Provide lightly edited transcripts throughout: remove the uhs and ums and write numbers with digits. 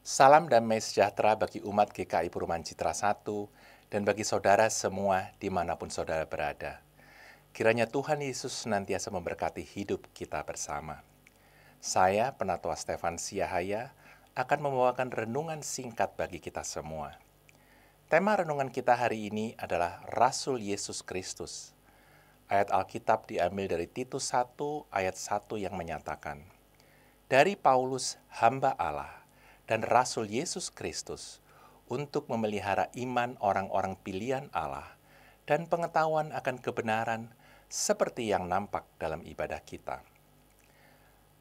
Salam damai sejahtera bagi umat GKI Perumahan Citra 1 dan bagi saudara semua dimanapun saudara berada. Kiranya Tuhan Yesus senantiasa memberkati hidup kita bersama. Saya, Penatua Stefan Siahaya, akan membawakan renungan singkat bagi kita semua. Tema renungan kita hari ini adalah Rasul Yesus Kristus. Ayat Alkitab diambil dari Titus 1 ayat 1 yang menyatakan, "Dari Paulus, hamba Allah, dan Rasul Yesus Kristus, untuk memelihara iman orang-orang pilihan Allah dan pengetahuan akan kebenaran seperti yang nampak dalam ibadah kita."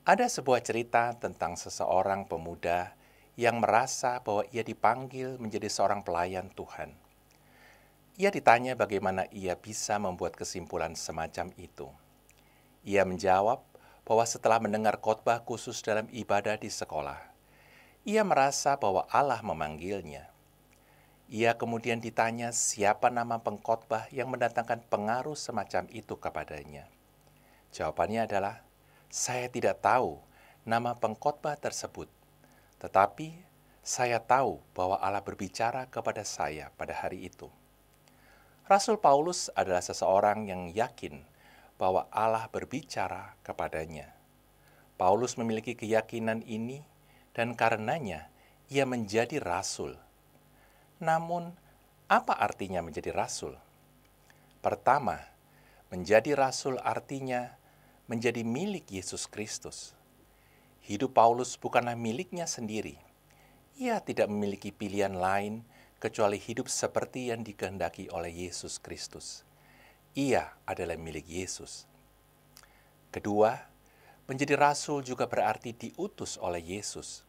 Ada sebuah cerita tentang seseorang pemuda yang merasa bahwa ia dipanggil menjadi seorang pelayan Tuhan. Ia ditanya bagaimana ia bisa membuat kesimpulan semacam itu. Ia menjawab bahwa setelah mendengar khotbah khusus dalam ibadah di sekolah, ia merasa bahwa Allah memanggilnya. Ia kemudian ditanya siapa nama pengkhotbah yang mendatangkan pengaruh semacam itu kepadanya. Jawabannya adalah, "Saya tidak tahu nama pengkhotbah tersebut, tetapi saya tahu bahwa Allah berbicara kepada saya pada hari itu." Rasul Paulus adalah seseorang yang yakin bahwa Allah berbicara kepadanya. Paulus memiliki keyakinan ini dan karenanya ia menjadi rasul. Namun, apa artinya menjadi rasul? Pertama, menjadi rasul artinya menjadi milik Yesus Kristus. Hidup Paulus bukanlah miliknya sendiri. Ia tidak memiliki pilihan lain kecuali hidup seperti yang dikehendaki oleh Yesus Kristus. Ia adalah milik Yesus. Kedua, menjadi rasul juga berarti diutus oleh Yesus.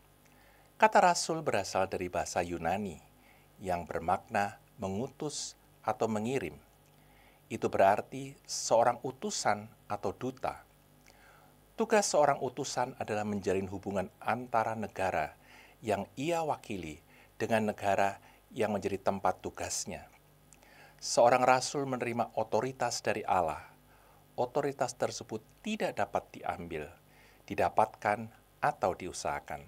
Kata rasul berasal dari bahasa Yunani yang bermakna mengutus atau mengirim. Itu berarti seorang utusan atau duta. Tugas seorang utusan adalah menjalin hubungan antara negara yang ia wakili dengan negara yang menjadi tempat tugasnya. Seorang rasul menerima otoritas dari Allah. Otoritas tersebut tidak dapat diambil, didapatkan, atau diusahakan.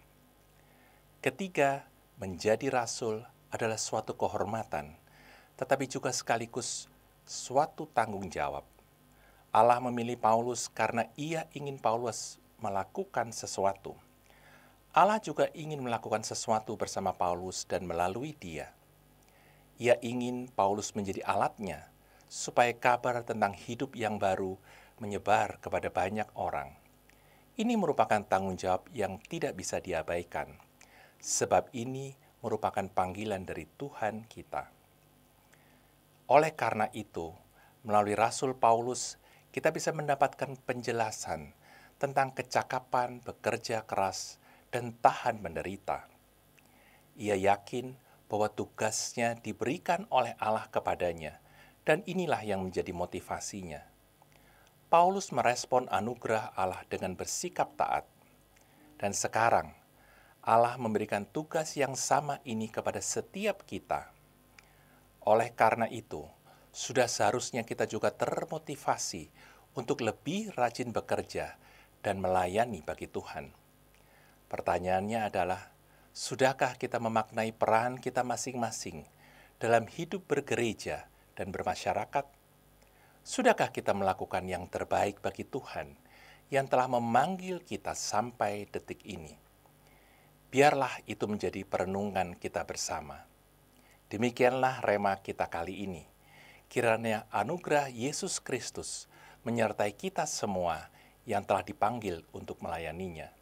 Ketiga, menjadi rasul adalah suatu kehormatan, tetapi juga sekaligus suatu tanggung jawab. Allah memilih Paulus karena ia ingin Paulus melakukan sesuatu. Allah juga ingin melakukan sesuatu bersama Paulus dan melalui dia. Ia ingin Paulus menjadi alatnya, supaya kabar tentang hidup yang baru menyebar kepada banyak orang. Ini merupakan tanggung jawab yang tidak bisa diabaikan, sebab ini merupakan panggilan dari Tuhan kita. Oleh karena itu, melalui Rasul Paulus, kita bisa mendapatkan penjelasan tentang kecakapan bekerja keras dan tahan menderita. Ia yakin bahwa tugasnya diberikan oleh Allah kepadanya, dan inilah yang menjadi motivasinya. Paulus merespon anugerah Allah dengan bersikap taat. Dan sekarang, Allah memberikan tugas yang sama ini kepada setiap kita. Oleh karena itu, sudah seharusnya kita juga termotivasi untuk lebih rajin bekerja dan melayani bagi Tuhan. Pertanyaannya adalah, sudahkah kita memaknai peran kita masing-masing dalam hidup bergereja dan bermasyarakat? Sudahkah kita melakukan yang terbaik bagi Tuhan yang telah memanggil kita sampai detik ini? Biarlah itu menjadi perenungan kita bersama. Demikianlah rema kita kali ini. Kiranya anugerah Yesus Kristus menyertai kita semua yang telah dipanggil untuk melayaninya.